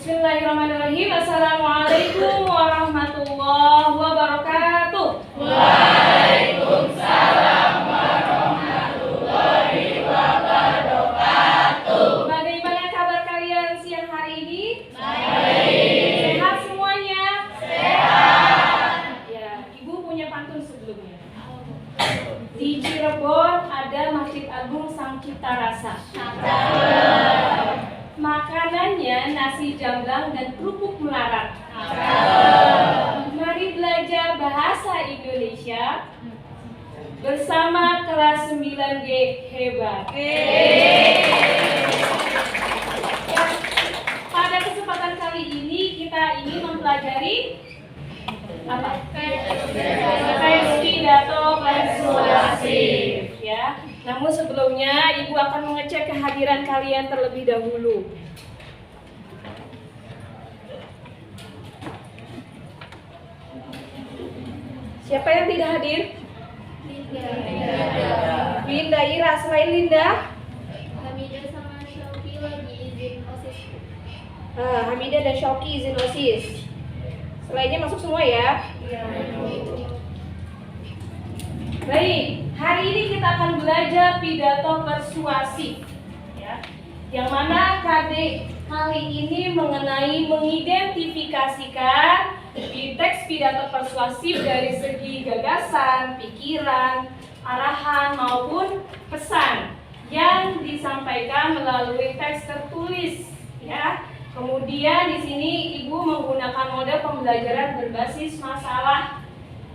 Bismillahirrahmanirrahim. Assalamualaikum warahmatullahi wabarakatuh. Waalaikumsalam warahmatullahi wabarakatuh. Bagaimana kabar kalian siang hari ini? Baik. Sehat semuanya? Sehat. Ya, Ibu punya pantun sebelumnya. Di Cirebon ada Masjid Agung Sang Cipta Rasa. Makanannya nasi jamblang dan kerupuk melarat. Mari belajar bahasa Indonesia bersama kelas 9G hebat. Ya, pada kesempatan kali ini kita ingin mempelajari apa? Teks pidato persuasif. Ya. Namun sebelumnya Ibu akan mengecek kehadiran kalian terlebih dahulu. Siapa yang tidak hadir? Linda Ira. Selain Linda? Hamidah sama Syauqi lagi izin OSIS. Hamidah dan Syauqi izin OSIS. Selainnya masuk semua ya? Baik, hari ini kita akan belajar pidato persuasif ya. Yang mana KD kali ini mengenai mengidentifikasikan di teks pidato persuasif dari segi gagasan, pikiran, arahan maupun pesan yang disampaikan melalui teks tertulis ya. Kemudian di sini Ibu menggunakan model pembelajaran berbasis masalah.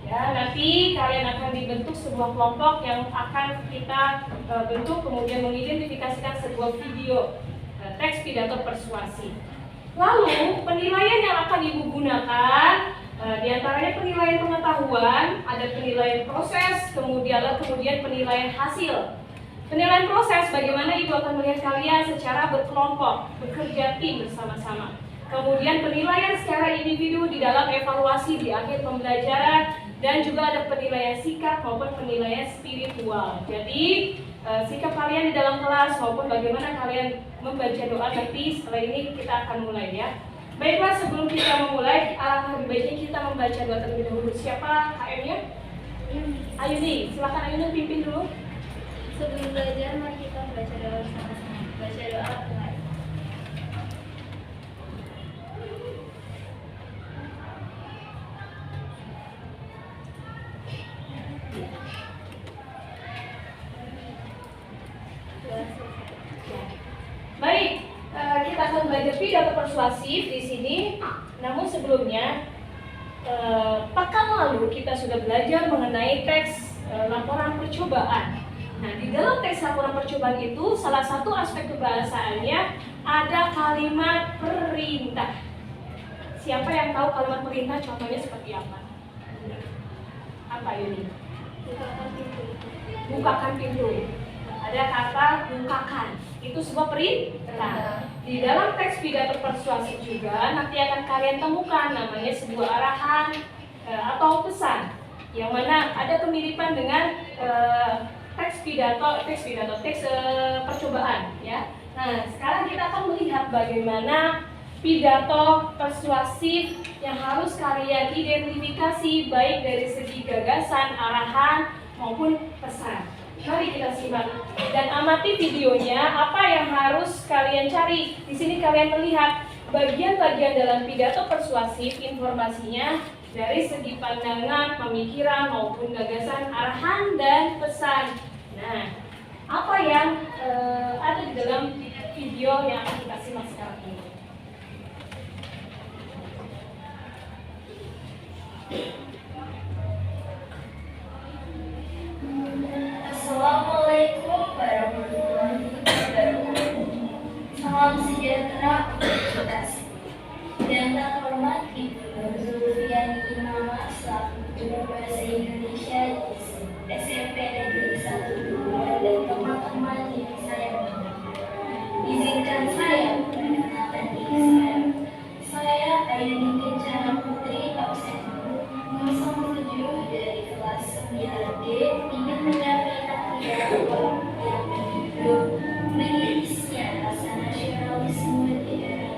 Ya, nanti kalian akan dibentuk sebuah kelompok yang akan kita bentuk, kemudian mengidentifikasikan sebuah video teks pidato persuasif. Lalu penilaian yang akan Ibu gunakan diantaranya penilaian pengetahuan, ada penilaian proses, kemudian penilaian hasil. Penilaian proses bagaimana Ibu akan melihat kalian secara berkelompok, bekerja tim bersama-sama. Kemudian penilaian secara individu di dalam evaluasi di akhir pembelajaran. Dan juga ada penilaian sikap maupun penilaian spiritual. Jadi sikap kalian di dalam kelas maupun bagaimana kalian membaca doa nanti setelah ini kita akan mulai ya. Baiklah, sebelum kita memulai, alangkah lebih baiknya kita membaca doa terlebih dahulu. Siapa KM-nya? Ayuni, silakan Ayuni pimpin dulu. Sebelum belajar mari kita baca doa bersama-sama. Baca doa mulai. Baik, kita akan belajar pidato persuasif di sini. Namun sebelumnya, pekan lalu kita sudah belajar mengenai teks laporan percobaan. Nah, di dalam teks laporan percobaan itu salah satu aspek kebahasaannya ada kalimat perintah. Siapa yang tahu kalimat perintah contohnya seperti apa? Apa ini? Bukakan pintu. Bukakan pintu. Ada kata bukakan. Itu sebuah perintah. Di dalam teks pidato persuasif juga nanti akan kalian temukan namanya sebuah arahan atau pesan, yang mana ada kemiripan dengan teks percobaan ya. Nah, sekarang kita akan melihat bagaimana pidato persuasif yang harus kalian identifikasi baik dari segi gagasan, arahan maupun pesan. Mari kita simak dan amati videonya. Apa yang harus kalian cari? Di sini kalian melihat bagian-bagian dalam pidato persuasif, informasinya dari segi pandangan, pemikiran maupun gagasan, arahan dan pesan. Nah, apa yang ada di dalam video yang akan kita simak sekarang ini? Assalamualaikum warahmatullahi wabarakatuh. Salam sejahtera untuk kita semua. Yang terhormat Ibu Nur Zulfiani Imamah selaku Guru Bahasa Indonesia di SMP Negeri 1 2 dan teman-teman yang saya banggakan. Izinkan saya memperkenalkan diri saya. Saya Ayuni Kencana Putri absen 07 dari kelas 9D ingin menyampaikan pidato yang berjudul mengirisnya rasa nasionalisme di era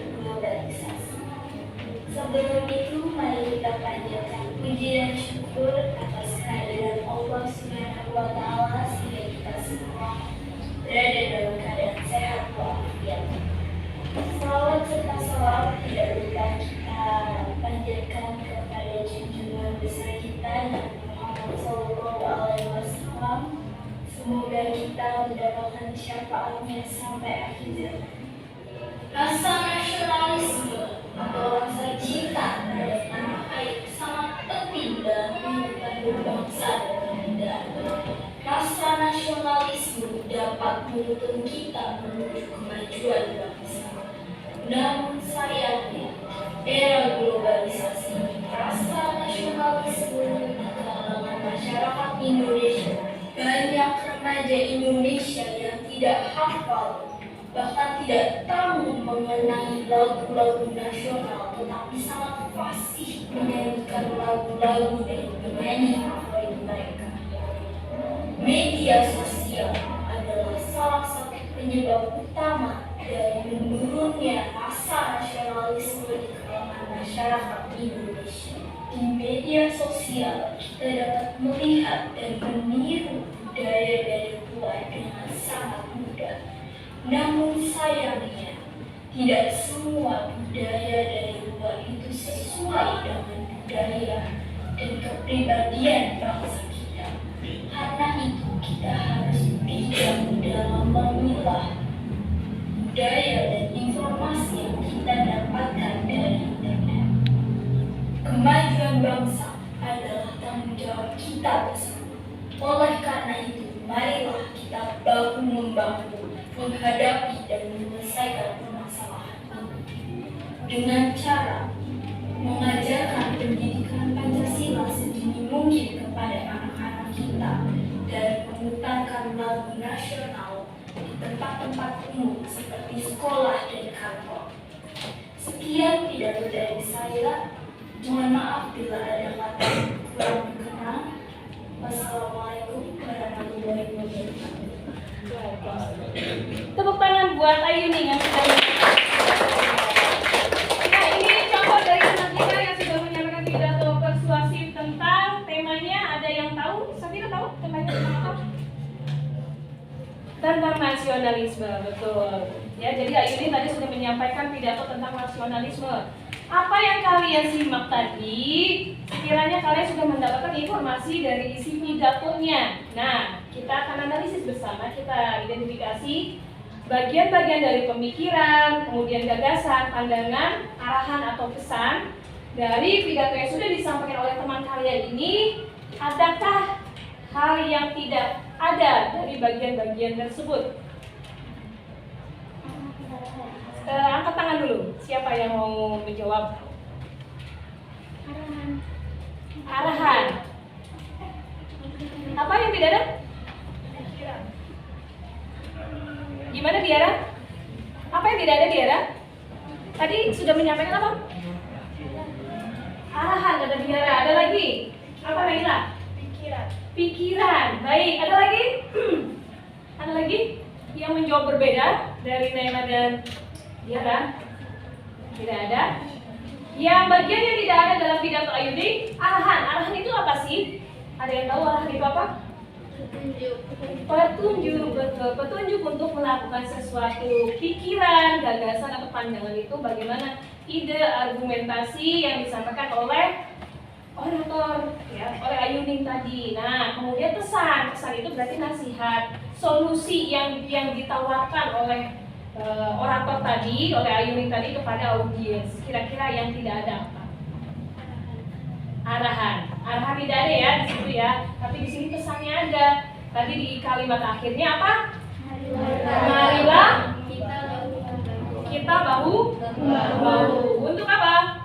besar kita Nabi Muhammad SAW. Semoga kita mendapatkan syafaatnya sampai akhir zaman. Rasa nasionalisme atau rasa cinta terhadap tanah air sangat penting dalam kehidupan berbangsa dan bernegara. Rasa nasionalisme dapat menuntun kita menuju kemajuan bangsa. Namun sayangnya, era globalisasi, rasa nasionalisme di kalangan masyarakat Indonesia, banyak remaja Indonesia yang tidak hafal, bahkan tidak tahu mengenai lagu-lagu nasional, tetapi sangat fasih menyanyikan lagu-lagu dari penyanyi favorit mereka. Media sosial adalah salah satu penyebab utama dari menurunnya rasa nasionalisme di kalangan masyarakat Indonesia. Di media sosial kita dapat melihat dan meniru budaya dari luar dengan sangat mudah. Namun sayangnya, tidak semua budaya dari luar itu sesuai dengan budaya dan kepribadian bangsa kita. Karena itu kita harus bijak dalam memilah budaya dan informasi yang kita dapatkan dari internet. Kemajuan bangsa adalah tanggung jawab kita bersama. Oleh karena itu, marilah kita bahu-membahu menghadapi dan menyelesaikan permasalahan ini dengan cara mengajarkan pendidikan Pancasila sedini mungkin kepada anak-anak kita dan memutarkan lagu nasional di tempat-tempat umum seperti sekolah dan kantor. Sekian pidato dari saya. Mohon maaf bila ada kata kurang berkenan. Wassalamualaikum warahmatullahi wabarakatuh. Tepuk tangan buat Ayuni yang sudah. Nah, ini contoh dari anak kita yang sudah menyampaikan pidato persuasif tentang temanya. Ada yang tahu? Safira tahu temanya tentang apa? Tentang nasionalisme, betul. Ya, jadi Ayuni tadi sudah menyampaikan pidato tentang nasionalisme. Apa yang kalian simak tadi, sekiranya kalian sudah mendapatkan informasi dari isi pidatonya. Nah, kita akan analisis bersama, kita identifikasi bagian-bagian dari pemikiran, kemudian gagasan, pandangan, arahan atau pesan dari pidato yang sudah disampaikan oleh teman kalian ini. Adakah hal yang tidak ada dari bagian-bagian tersebut? Angkat tangan dulu. Siapa yang mau menjawab? Arahan. Apa yang tidak ada? Gimana Diara? Apa yang tidak ada Diara? Tadi sudah menyampaikan apa? Arahan ada Diara. Ada lagi? Apa Naila? Pikiran. Baik. Ada lagi? Ada lagi? Yang menjawab berbeda dari Naila dan Diara? Tidak ada. Yang bagian yang tidak ada dalam pidato Ayuni, arahan. Arahan itu apa sih? Ada yang tahu arahan itu apa? Petunjuk, betul. Petunjuk untuk melakukan sesuatu. Pikiran, gagasan atau pandangan itu bagaimana ide, argumentasi yang disampaikan oleh orator, ya, oleh Ayuni tadi. Nah, kemudian pesan. Pesan itu berarti nasihat, solusi yang ditawarkan oleh orator tadi, oleh Ayuni tadi kepada audiens. Kira-kira yang tidak ada apa? Arahan. Arahan tidak ada ya di situ ya. Tapi di sini pesannya ada. Tadi di kalimat akhirnya apa? Marilah kita bahu-bahu. Untuk apa?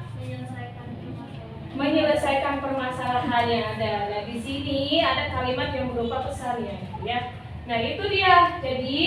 Menyelesaikan permasalahan yang ada. Nah, di sini ada kalimat yang berupa pesannya, ya. Nah, itu dia. Jadi,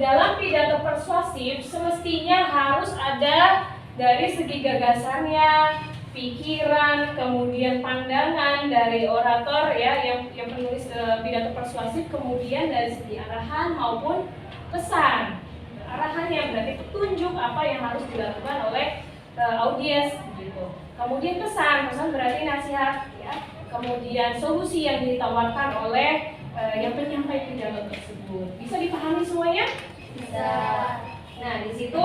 dalam pidato persuasif semestinya harus ada dari segi gagasannya, pikiran, kemudian pandangan dari orator ya yang penulis pidato persuasif, kemudian dari segi arahan maupun pesan. Arahannya berarti petunjuk apa yang harus dilakukan oleh audiens gitu. Kemudian pesan berarti nasihat ya. Kemudian solusi yang ditawarkan oleh yang penyampai pidato tersebut. Bisa dipahami semuanya? Bisa. Nah, di situ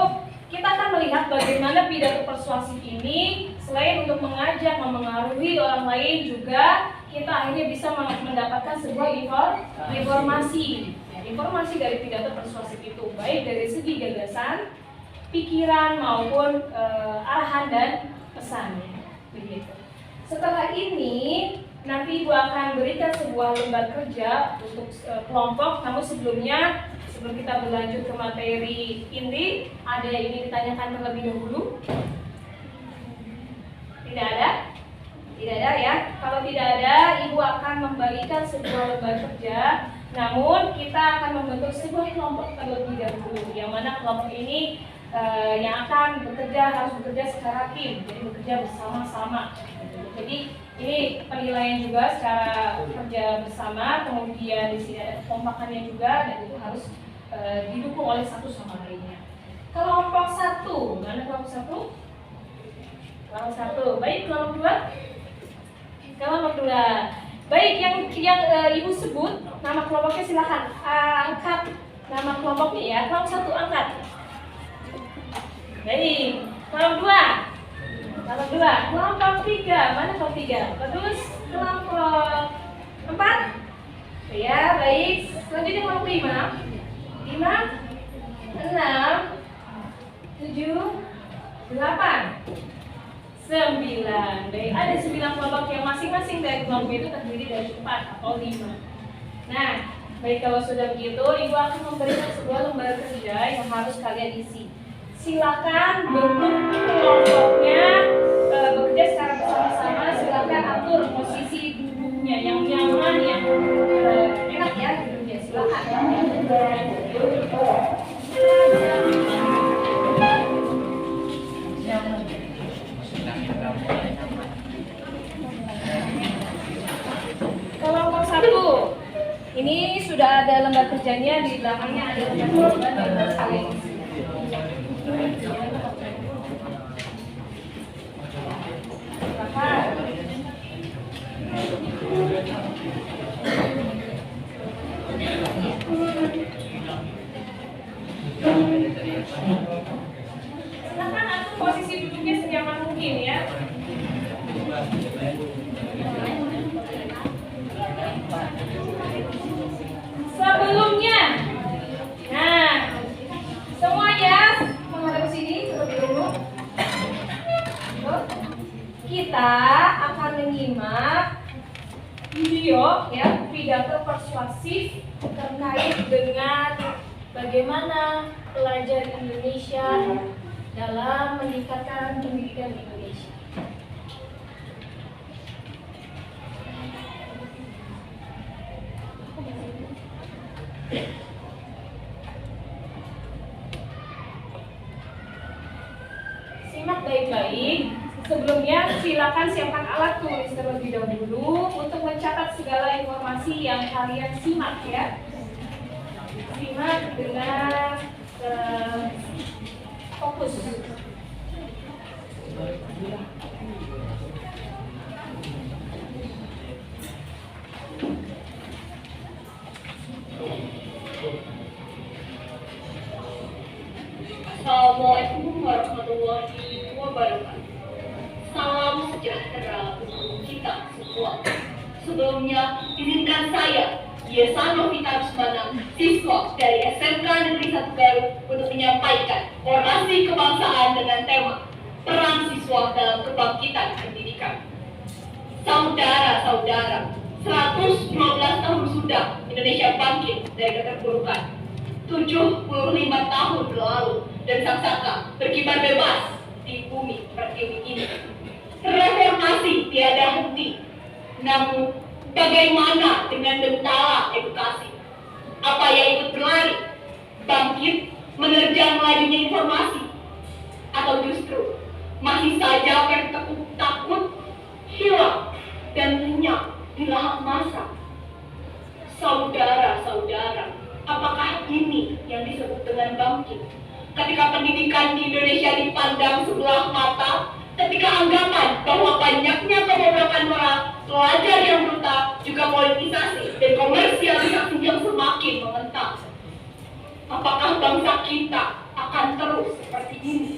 kita akan melihat bagaimana pidato persuasif ini Selain untuk mengajak, memengaruhi orang lain juga, kita akhirnya bisa mendapatkan sebuah informasi. Informasi dari pidato persuasif itu, baik dari segi gagasan, pikiran maupun arahan dan pesan. Begitu. Setelah ini, nanti Ibu akan berikan sebuah lembar kerja untuk kelompok. Namun sebelumnya, sebelum kita berlanjut ke materi inti, ada yang ingin ditanyakan terlebih dahulu? Tidak ada? Tidak ada ya? Kalau tidak ada, Ibu akan membagikan sebuah lembar kerja. Namun kita akan membentuk sebuah kelompok terlebih dahulu, yang mana kelompok ini yang akan harus bekerja secara tim, jadi bekerja bersama-sama. Jadi ini penilaian juga secara kerja bersama, kemudian di sini ada kekompakannya juga, dan itu harus didukung oleh satu sama lainnya. Kelompok satu, mana kelompok satu? Kelompok satu, baik kelompok dua? Kelompok dua. Baik, yang Ibu sebut nama kelompoknya silahkan angkat nama kelompoknya ya. Kelompok satu angkat. Baik, kelompok dua. Kelompok dua. Kelompok tiga, mana kelompok tiga? Terus kelompok empat. Ya, baik. Selanjutnya kelompok lima. Lima, enam, tujuh, delapan. 9. Baik, ada 9 kelompok yang masing-masing dari kelompok itu terdiri dari 4 atau 5. Nah, baik kalau sudah begitu, Ibu akan memberikan sebuah lembar kerja yang harus kalian isi. Silakan bentuk kelompoknya bekerja secara bersama-sama. Silakan atur posisi duduknya yang nyaman, yang enak ya duduknya. Silakan. Kelompok satu, ini sudah ada lembar kerjanya, di belakangnya ada lembar jawaban yang harus kalian isi. Silakan. Silakan atur posisi duduknya senyaman mungkin ya. Sebelumnya, nah semuanya menghadap sini terlebih dulu. Kita akan menyimak video ya, pidato persuasif terkait dengan bagaimana pelajar Indonesia dalam meningkatkan pendidikan Indonesia. Simak baik-baik. Sebelumnya silakan siapkan alat tulis terlebih dahulu untuk mencatat segala informasi yang kalian simak ya. Simak dengan fokus. Assalamualaikum warahmatullahi wabarakatuh. Salam sejahtera untuk kita semua. Sebelumnya, izinkan saya, Yesa Novita Rusmana, siswa dari SMK Negeri 1 Garut, untuk menyampaikan orasi kebangsaan dengan tema Peran Siswa dalam Kebangkitan Pendidikan. Saudara-saudara, 112 tahun sudah Indonesia bangkit dari keterpurukan. 75 tahun berlalu dan sang saka berkibar bebas di bumi pertiwi ini. Reformasi tiada henti. Namun, bagaimana dengan bentala edukasi? Apa yang ikut berlari? Bangkit, menerjang lajunya informasi? Atau justru masih saja bertekuk takut, hilang, dan lenyap di lahap masa? Saudara-saudara, apakah ini yang disebut dengan bangkit? Ketika pendidikan di Indonesia dipandang sebelah mata, ketika anggapan bahwa banyaknya kebobrokan moral, pelajar yang buta, juga politisasi dan komersialisasi yang semakin mengental. Apakah bangsa kita akan terus seperti ini?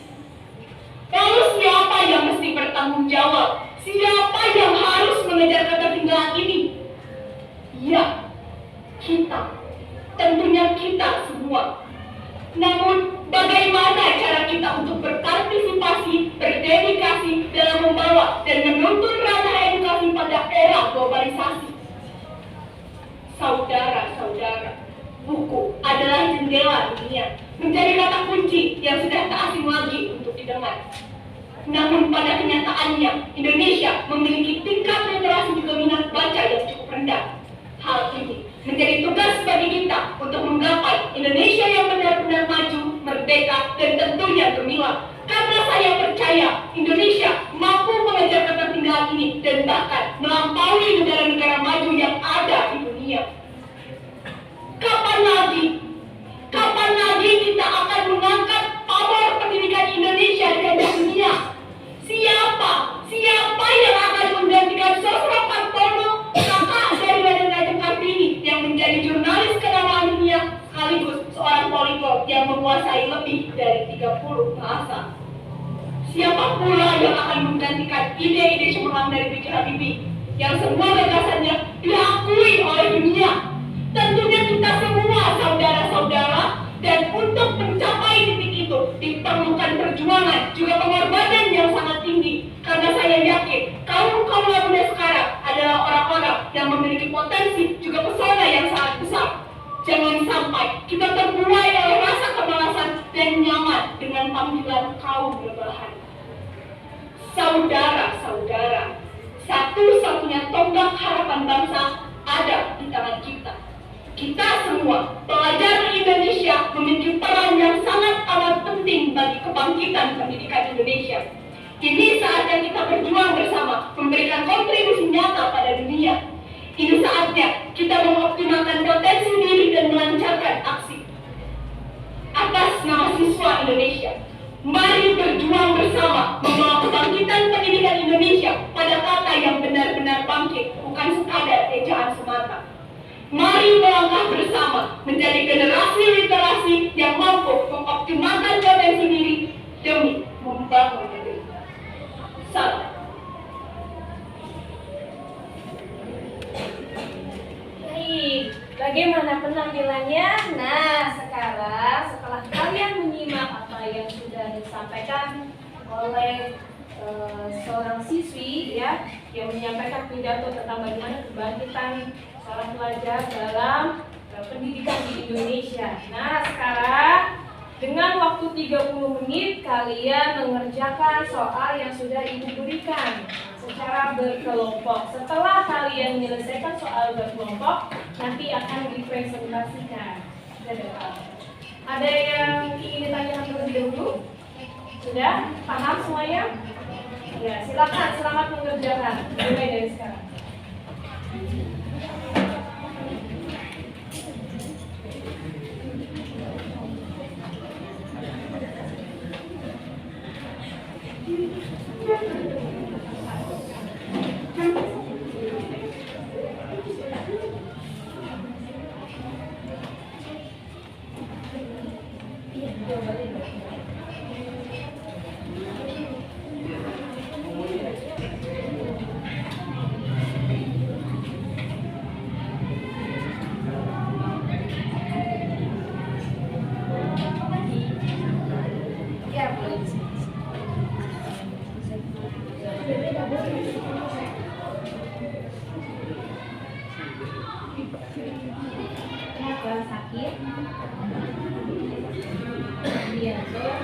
Lalu siapa yang mesti bertanggung jawab? Siapa yang harus mengejar ketertinggalan ini? Ya, kita. Tentunya kita semua. Namun, bagaimana cara kita untuk berpartisipasi, berdedikasi dalam membawa dan menuntun ranah edukasi pada era globalisasi? Saudara-saudara, buku adalah jendela dunia, menjadi kata kunci yang sudah tak asing lagi untuk didengar. Namun pada kenyataannya, Indonesia memiliki tingkat literasi juga minat baca yang cukup rendah. Hal ini menjadi tugas bagi kita untuk menggapai Indonesia yang benar-benar maju, merdeka, dan tentunya gemilang. Karena saya percaya Indonesia mampu mengejar ketertinggalan ini dan bahkan melampaui negara-negara maju yang ada di dunia. Kapan lagi kita akan mengangkat pamor pendidikan Indonesia di kancah dunia? Siapa yang akan menggantikan Sosro Kartono, kakak dari Raden Ajeng Kartini yang menjadi jurnalis kenamaan dunia sekaligus seorang poliglot yang menguasai lebih dari 30 bahasa? Siapa pula yang akan menggantikan ide-ide cemerlang dari B.J. Habibie yang semua gagasannya diakui oleh dunia? Tentunya kita semua saudara-saudara, dan untuk mencapai titik itu diperlukan perjuangan juga pengorbanan yang sangat tinggi. Karena saya yakin kaum muda sekarang adalah orang-orang yang memiliki potensi juga pesona yang sangat besar. Jangan sampai kita terbuai oleh rasa kemalasan dan nyaman dengan panggilan kaum rebahan. Saudara-saudara, satu-satunya tonggak harapan bangsa ada di tangan kita. Kita semua, pelajar Indonesia, memiliki peran yang sangat amat penting bagi kebangkitan pendidikan Indonesia. Ini saatnya kita berjuang bersama, memberikan kontribusi nyata pada dunia. Ini saatnya kita mengoptimalkan potensi diri dan melancarkan aksi. Atas nama siswa Indonesia, mari berjuang bersama membawa kebangkitan pendidikan Indonesia pada kata yang benar-benar bangkit, bukan sekadar ejaan semata. Mari melangkah bersama menjadi generasi literasi yang mampu mengoptimalkan potensi diri demi membangun negeri. Salam. Baik, bagaimana penampilannya? Nah, sekarang setelah kalian menyimak apa yang sudah disampaikan oleh seorang siswi ya, yang menyampaikan pidato tentang bagaimana kebangkitan seorang pelajar dalam pendidikan di Indonesia. Nah, sekarang dengan waktu 30 menit kalian mengerjakan soal yang sudah Ibu berikan secara berkelompok. Setelah kalian menyelesaikan soal berkelompok, nanti akan dipresentasikan. Ada yang ingin ditanyakan terlebih dahulu? Sudah? Paham semuanya? Ya, silakan, selamat mengerjakan. Mulai dari sekarang. Jangan sakit. Iya, hilap.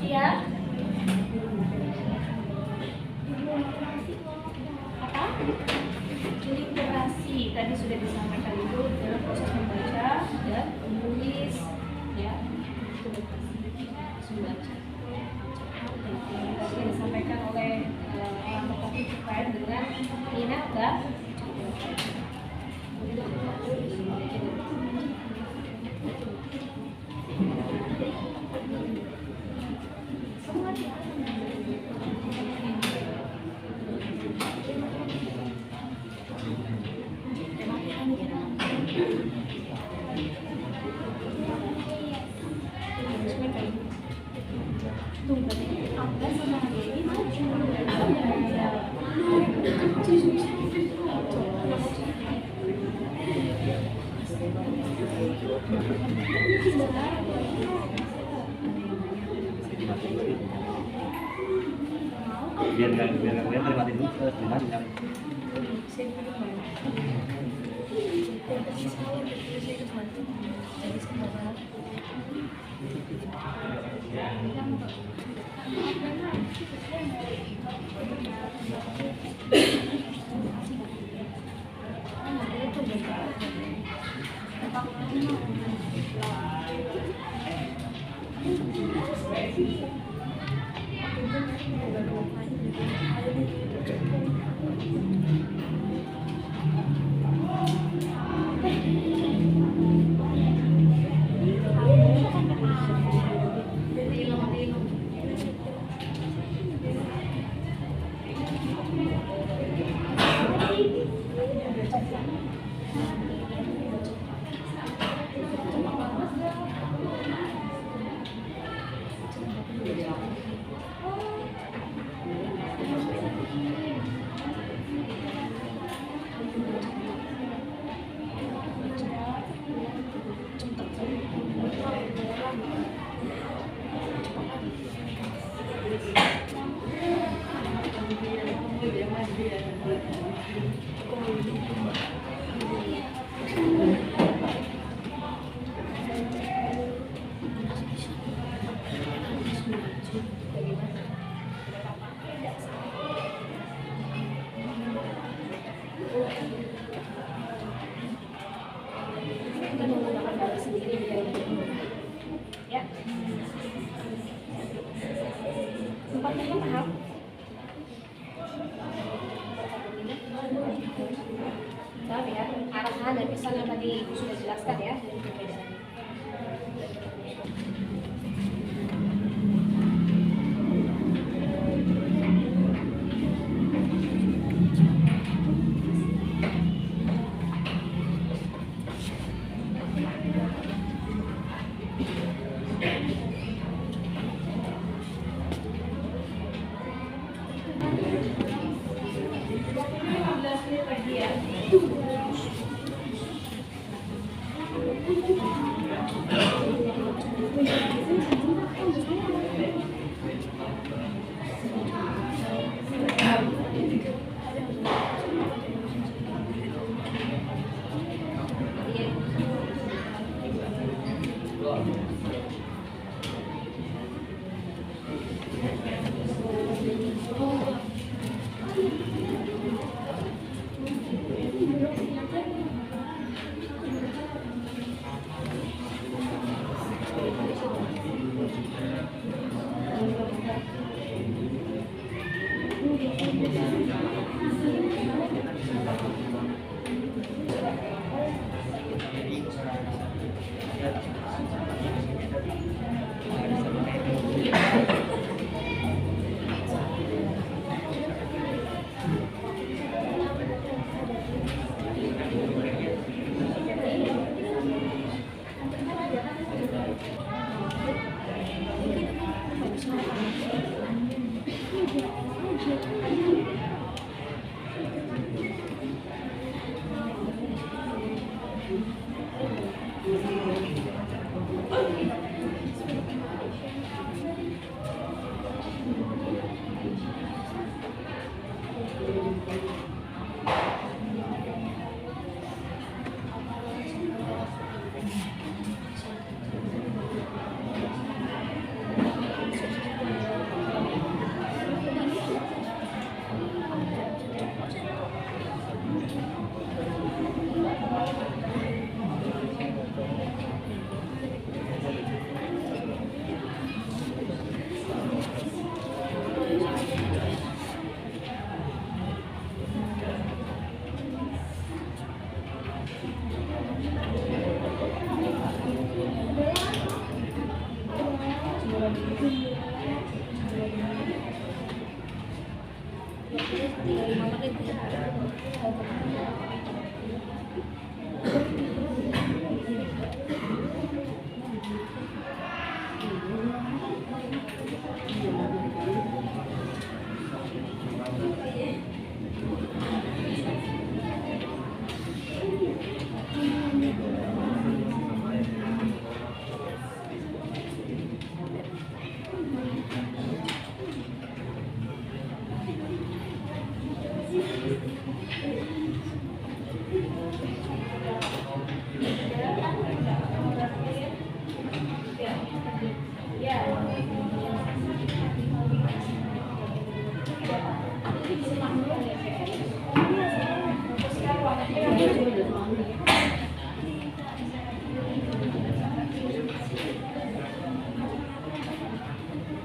Iya. Apa? Literasi tadi sudah disampaikan itu dalam proses membaca dan menulis, ya. Itu literasi membaca. Tadi yang disampaikan oleh kelompok topik terkait dengan minat dan biar nggak kalian termati dulu dengan yang Kita menggunakan darah sendiri biar ya. Tempatnya mahal. Tapi ya, arahan dan pesan yang tadi sudah jelaskan ya dari perbedaannya. Waktunya 15 menit lagi ya.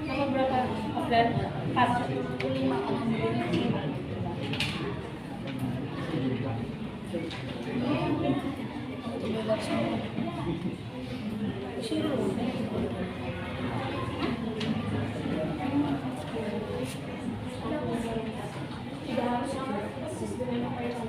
Nomor berapa? Dan pas. Tidak harus sama persis dengan apa yang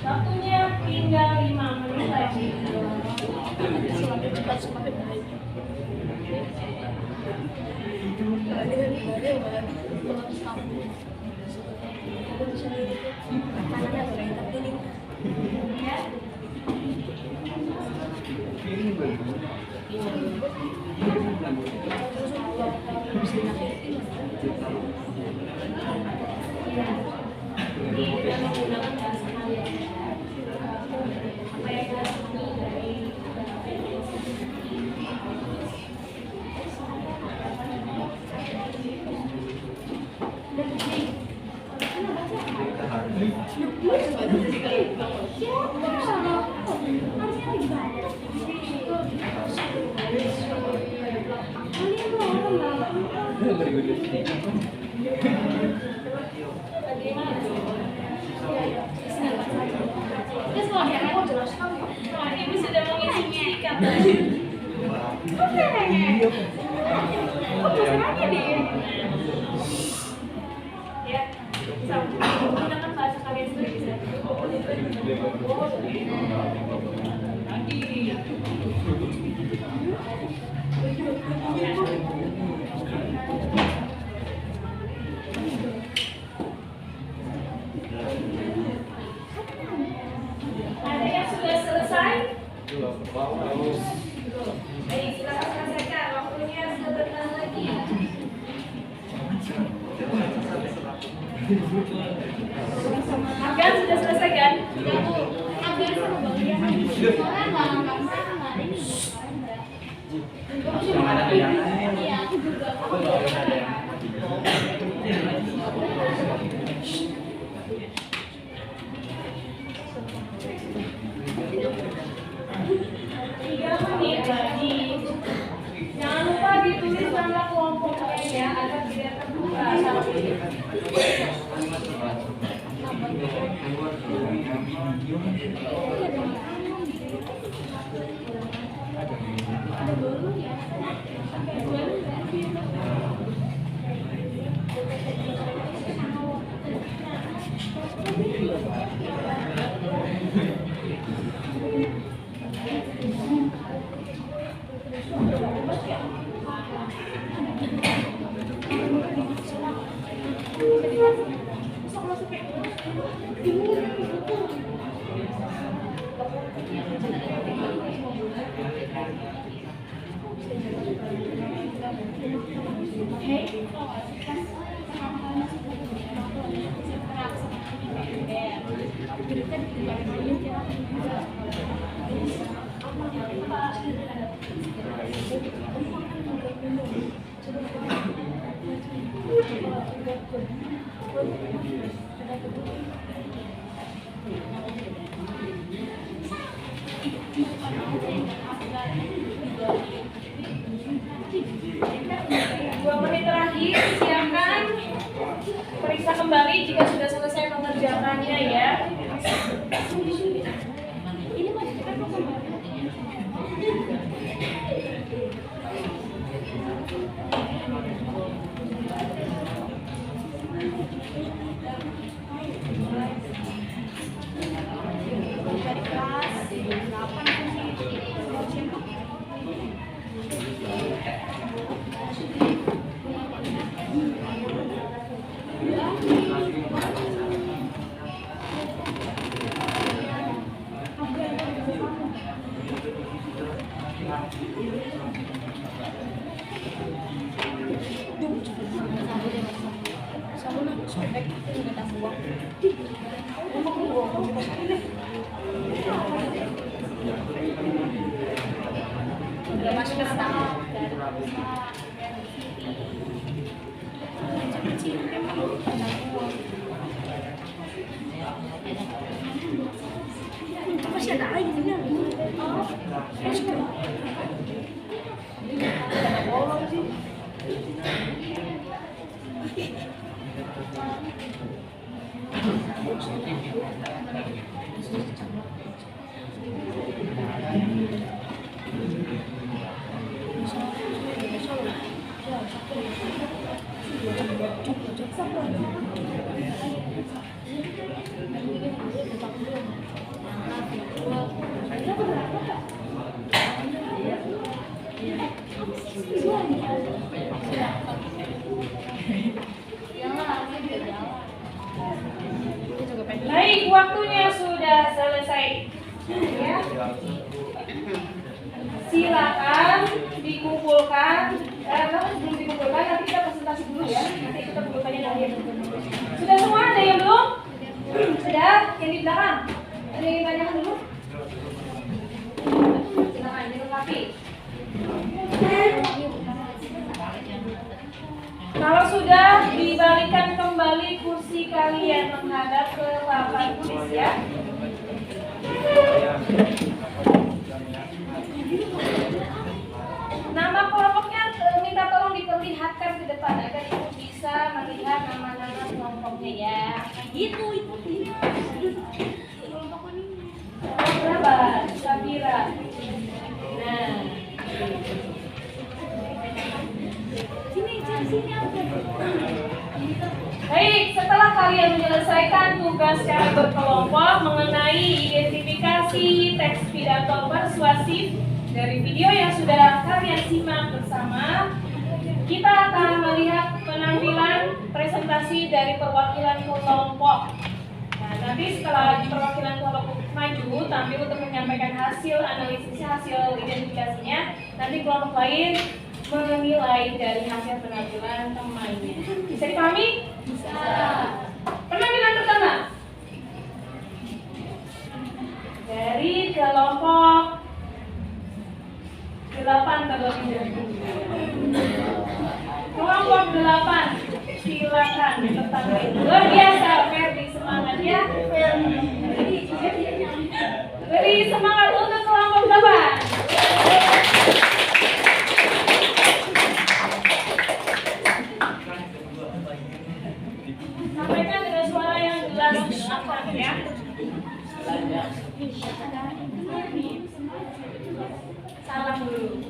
Waktunya tinggal 5 menit lagi. Ibu sudah mengisi katanya. Ya, menggunakan bahasa kalian sendiri bisa. Ada yang sudah selesai? Baik, silakan selesaikan. Waktunya sebentar lagi. Afgan sudah selesai kan? Sudah Bu. Afgan sama Bang Rian. Soalnya nggak sama ini. Iya, aku juga. Tiga menit lagi. Jangan lupa ditulis nama kelompoknya ya, agar tidak terbuka. Udah masuk ke sana. Masih ada lagi di dalam. Baik, waktunya sudah selesai. Ya. Silakan dikumpulkan. Sebelum dikumpulkan, nanti kita presentasi dulu ya. Nanti kita kumpulkannya dari Sudah semua? Ada yang belum? Sudah? Yang di belakang? Ada yang ditanyakan dulu? Silakan, dilengkapi. Kalau sudah, dibalikan kembali kursi kalian menghadap ke papan tulis ya. Nama kelompoknya minta tolong diperlihatkan ke depan agar ibu bisa melihat nama-nama kelompoknya ya. Gitu ikuti. Kelompok ini. Berapa? Sabira. Nah. Sini aku. Baik, setelah kalian menyelesaikan tugas secara berkelompok mengenai identifikasi teks pidato persuasif dari video yang sudah kalian simak bersama, kita akan melihat penampilan presentasi dari perwakilan kelompok. Nah, nanti setelah perwakilan kelompok maju tampil untuk menyampaikan hasil analisisnya, hasil identifikasinya, nanti kelompok lain menilai dari hasil penampilan temannya. Bisa dipahami? Bisa. Penampilan pertama dari kelompok 8 terlebih dahulu. Kelompok 8, silakan bertampil. Luar biasa, Ferdi, semangat ya. Beri semangat untuk kelompok 8. Sampaikan dengan suara yang jelas dan ya. Salam dulu.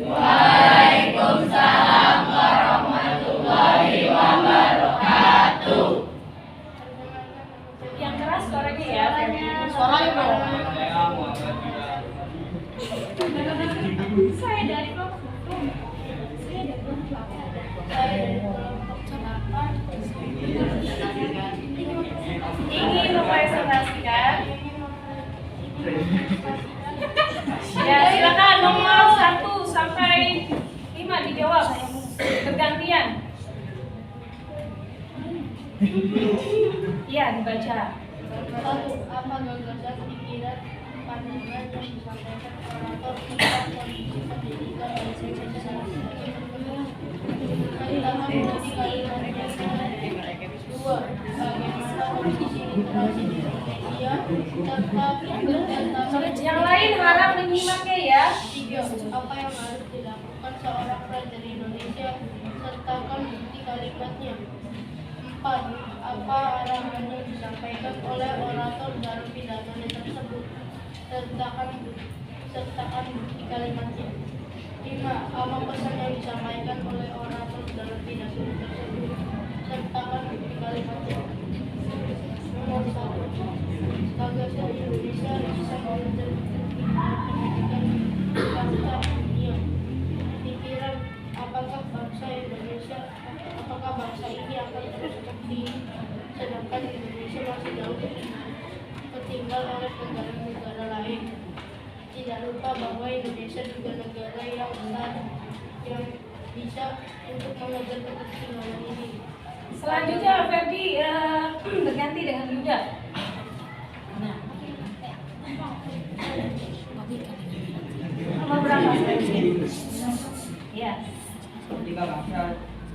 Waalaikumsalam warahmatullahi wabarakatuh. Yang keras suaranya ya. Suaranya dong. Saya dari kelompok ingin mempresentasikan. Ya, silakan nomor 1 sampai 5 dijawab bergantian. Iya, dibaca. Apa gagasan pikiran pandangan yang disampaikan orator tentang kondisi pendidikan dan sosialisasi? Pertama, menjadi kalimat yang baik. 2. Bagaimana kondisi literasi di Indonesia serta berdasarkan Yang lain harap menyimaknya ya. 3. Apa yang harus dilakukan seorang pelajar Indonesia sertakan bukti kalimatnya. 4. Apa arahan yang disampaikan oleh orator dalam pidatonya tersebut? Sertakan bukti kalimatnya. 5. Apa pesan yang disampaikan oleh orator dalam pidato tersebut? Sertakan bukti kalimatnya. Nomor 1. Gagasan Indonesia bisa mengajar pendidikan bangsa dunia. Pikiran, apakah bangsa Indonesia, apakah bangsa ini akan terus seperti ini, sedangkan Indonesia masih jauh tertinggal oleh negara-negara lain. Tidak lupa bahwa Indonesia juga negara yang besar yang bisa untuk mengejar ketertinggalan ini. Selanjutnya Ferdi berganti dengan Yuda. Nah, nomor berapa? Ya. Ketika bangsa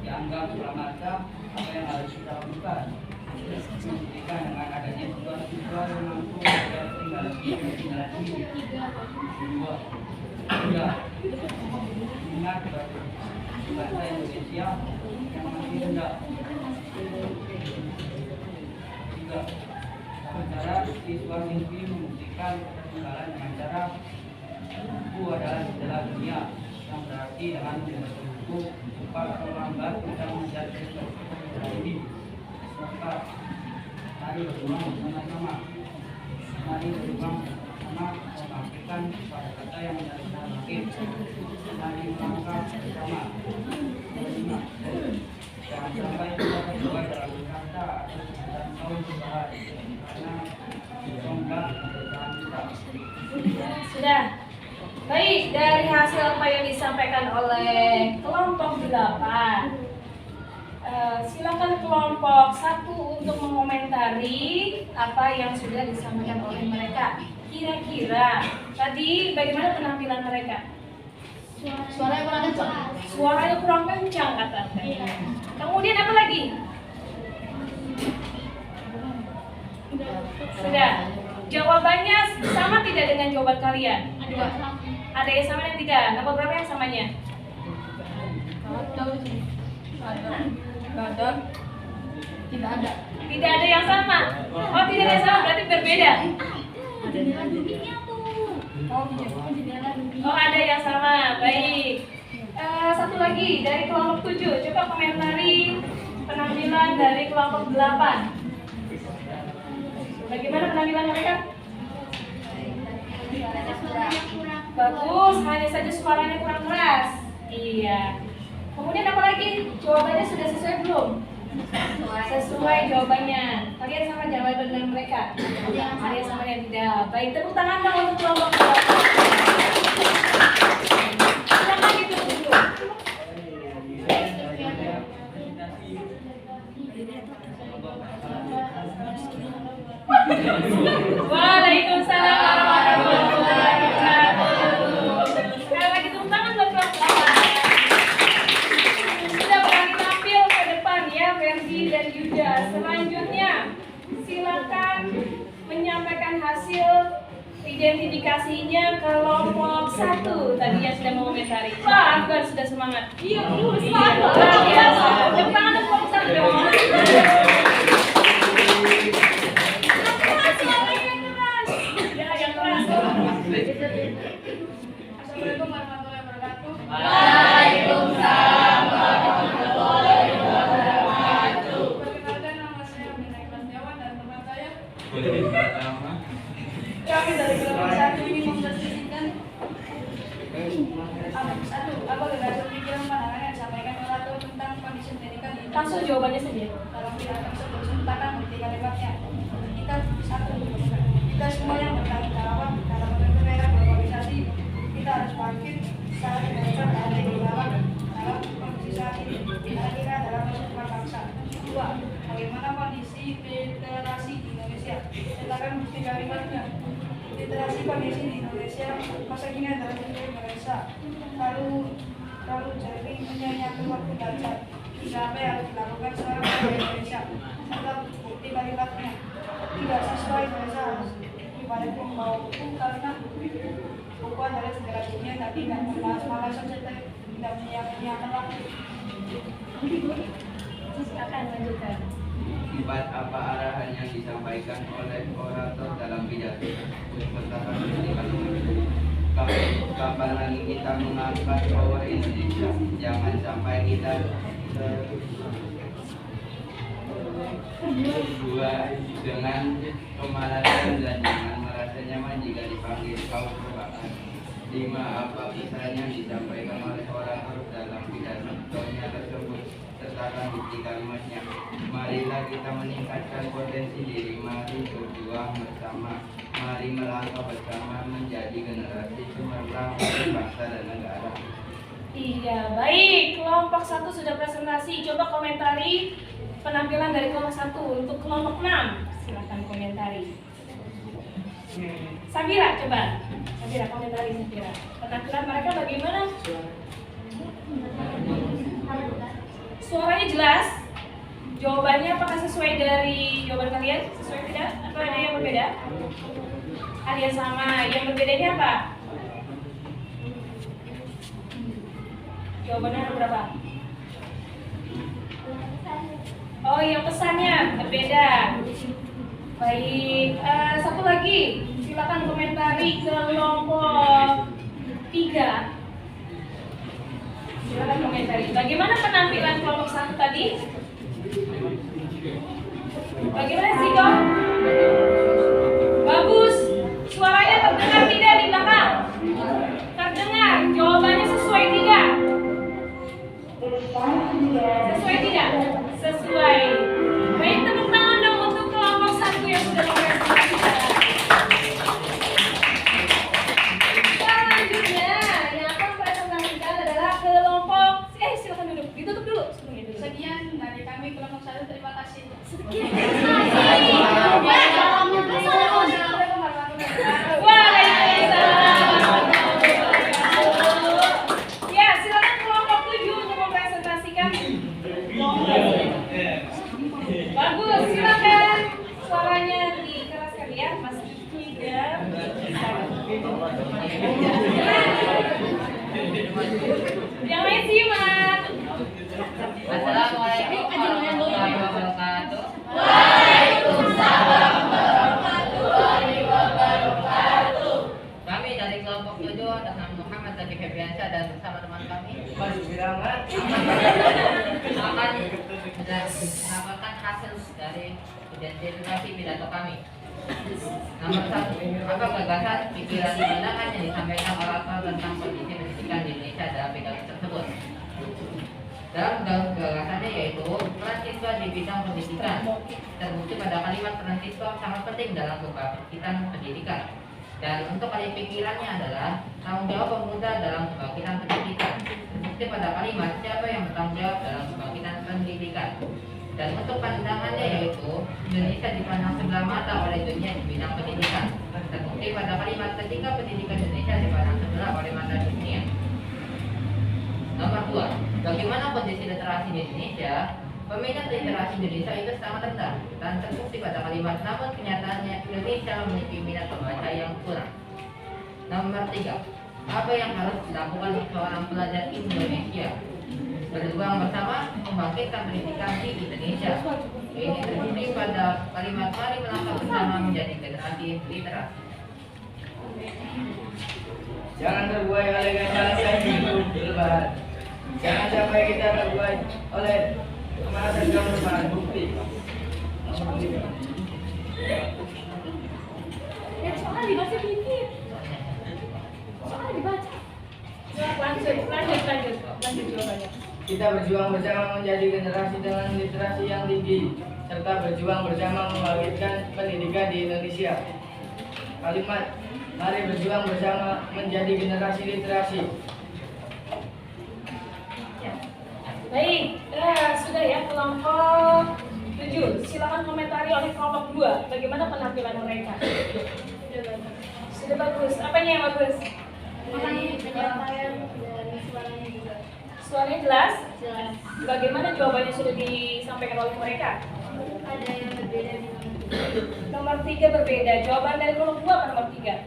dianggap kurang macam, apa yang harus kita lakukan? Membuktikan dengan adanya tujuan-tujuan yang mampu menjadi tinggal diri. Dua, tiga, ingat bangsa Indonesia yang masih rendah. Tiga, cara siswa-siswi membuktikan ketertinggalan dengan cara buku adalah jendela dunia, yang berarti dengan membaca buku cepat atau lambat kita menjadi sesuatu ini. Maka mari berjuang bersama-sama. Mari berjuang bersama membangkitkan kata yang menjadi bangkit. Mari melangkah bersama. Kelima, jangan sampai kita terjebak dalam kata atau sekedar mau berbahaya karena tonggak kebersamaan kita. Sudah. Baik, dari hasil apa yang disampaikan oleh kelompok 8, silakan kelompok 1 untuk mengomentari apa yang sudah disampaikan oleh mereka. Kira-kira tadi bagaimana penampilan mereka? Suaranya kurang kencang. Suaranya kurang kencang kata mereka. Kemudian apa lagi? Sudah. Jawabannya sama tidak dengan jawaban kalian? Ada yang sama dan tidak? Nomor berapa yang samanya? Tidak ada. Tidak ada yang sama. Oh, tidak ada yang sama, berarti berbeda. Oh, ada yang sama. Baik. Satu lagi dari kelompok 7. Coba komentari penampilan dari kelompok 8. Bagaimana penampilan mereka? Bagus, hanya saja suaranya kurang keras. Iya. Kemudian apa lagi? Jawabannya sudah sesuai belum? Sesuai jawabannya. Kalian sama jawaban dengan mereka? Ada yang sama yang tidak. Baik, tepuk tangan dong untuk kelompok 8. Silakan ditutup dulu. Waalaikumsalam warahmatullahi wabarakatuh. Sekali lagi tepuk tangan buat kelas 8. Sudah berani tampil ke depan ya, Ferdi dan Yuda. Selanjutnya, silakan menyampaikan hasil identifikasinya kelompok 1. Tadi yang sudah mengomentari. Wah, Afgan sudah semangat. Iya, semangat. Luar biasa. Tepuk tangan untuk kelompok 1 dong. Ya, yang keras. Assalamualaikum warahmatullahi wabarakatuh. Waalaikumsalam warahmatullahi wabarakatuh. Perkenalkan, nama saya Mina Ikhlasyawan dan teman saya. Kami dari kelompok 1 ini mempresentasikan Satu, apa berdasar pikiran pandangan yang disampaikan orator tentang kondisi pendidikan di langsung jawabannya saja. dalam pidato tersebut sertakan bukti kalimatnya. Kita semua yang bertanggung jawab dalam bentuk era globalisasi, kita harus bangkit secara demokrat dan adil dalam kondisi saat ini. Kita adalah persatuan bangsa. Dua, bagaimana kondisi literasi di Indonesia? Sertakan bukti kalimatnya. Literasi kondisi di Indonesia masa kini adalah sesuai Indonesia. Lalu jadi menyanyikan waktu belajar. Tiga, apa yang harus dilakukan seorang warga Indonesia? Serta bukti kalimatnya. Tidak sesuai Indonesia harus dibalik membawa buku karena buku adalah segala dunia tapi tidak malas-malas saja tidak menyiapkan waktu. Silakan lanjutkan. Sifat apa arahan yang disampaikan oleh orator dalam pidato sertakan bukti kalimatnya. Kapan lagi kita mengangkat power Indonesia? Jangan sampai kita dua dengan kemalasan dan jangan merasa nyaman jika dipanggil kaum terbakan. 5. Apa pesan yang disampaikan oleh orator dalam pidatonya tersebut sertakan bukti kalimatnya. Marilah kita meningkatkan potensi diri, mari berjuang bersama, mari melangkah bersama menjadi generasi cemerlang bangsa dan negara. Iya, baik. Kelompok 1 sudah presentasi. Coba komentari penampilan dari kelompok 1 untuk kelompok 6? Silakan komentari. Sabira, coba. Sabira, komentari Sabira. Penampilan mereka bagaimana? Suaranya jelas? Jawabannya apakah sesuai dari jawaban kalian? Sesuai tidak? Atau ada yang berbeda? Ada yang sama. Yang berbedanya apa? Jawabannya ada berapa? Oh, yang pesannya berbeda. Baik, satu lagi. Silakan komentari kelompok 3. Silakan komentari. Bagaimana penampilan kelompok 1 tadi? Bagaimana sih, Dok? Bagus. Suaranya terdengar tidak di belakang? Terdengar. Jawabannya sesuai tidak? Sesuai tidak? Sesuai. Baik, tepuk tangan dong untuk kelompok 1 yang sudah mempresentasikan. Selanjutnya yang akan presentasikan adalah kelompok. Silakan duduk. Ditutup dulu. Sekian dari kami kelompok 1, terima kasih. Sekian. Ya, silakan kelompok 7 untuk mempresentasikan. Bagus, silakan. Suaranya dikeraskan ya, Mas Tiga. Yang lain simak. Assalamualaikum warahmatullahi wabarakatuh. Kami dari kelompok 7 atas nama Muhammad Zaki Febriansyah dan bersama teman kami akan melaporkan hasil dari identifikasi pidato kami. Nomor 1, apa gagasan, pikiran, pandangan yang disampaikan orator tentang kondisi pendidikan di Indonesia dalam pidato tersebut? Dalam gagasannya yaitu peran siswa di bidang pendidikan terbukti pada kalimat peran siswa sangat penting dalam kebangkitan pendidikan. Dan untuk kalimat pikirannya adalah tanggung jawab pemuda dalam kebangkitan pendidikan. Terbukti pada kalimat siapa yang bertanggung jawab dalam kebangkitan pendidikan. Dan untuk pandangannya yaitu Indonesia dipandang sebelah mata oleh dunia di bidang pendidikan. Terbukti pada kalimat ketika pendidikan Indonesia dipandang sebelah oleh mata dunia. Nomor 2, bagaimana kondisi literasi di Indonesia? Peminat literasi Indonesia itu sangat rendah dan terbukti pada kalimat, namun kenyataannya Indonesia memiliki minat pembaca yang kurang. Nomor 3, apa yang harus dilakukan seorang pelajar Indonesia? Berjuang bersama membangkitkan pendidikan di Indonesia. Ini terbukti pada kalimat, mari melangkah bersama menjadi generasi literasi. Jangan terbuai oleh gagasan hidup berlebihan. Jangan sampai kita terbuai oleh kemarahan dan berbahan bukti. Soalnya dibaca dikit. Soalnya dibaca. Lanjut jawabannya. Kita berjuang bersama menjadi generasi dengan literasi yang tinggi, serta berjuang bersama membangkitkan pendidikan di Indonesia. Kalimat, mari berjuang bersama menjadi generasi literasi. Baik, sudah ya kelompok 7. Silakan komentari oleh kelompok 2. Bagaimana penampilan mereka? Sudah bagus. Apanya yang bagus? Penyampaian dan suaranya juga Suaranya jelas? jelas. Bagaimana jawabannya sudah disampaikan oleh mereka? Ada yang berbeda di Nomor 3 berbeda. Jawaban dari kelompok 2 apa nomor 3?